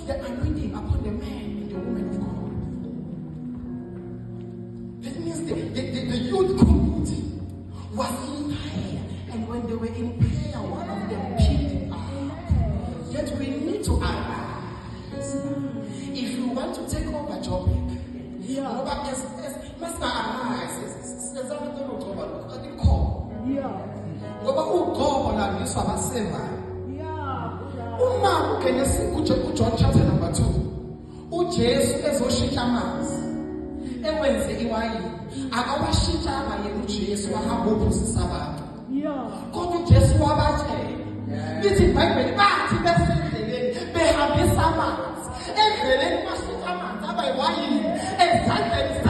the anointing upon the man and the woman of God. That means the youth community was in prayer, and when they were in prayer, one of them picked it up. Yet we need to arise. If you want to take over Joburg, must arise. Uma ugenesi John chapter number 2. uJesu ezoshintsha amanzi ewenze iwayini akawashintsha amayeni uJesu wahamba uphosisa abantu. Kodwa uJesu wabatshela lithi iBhayibheli bathi besendleleni behambisa amanzi endleleni bashintsha amanzi aba iwayini ezandleni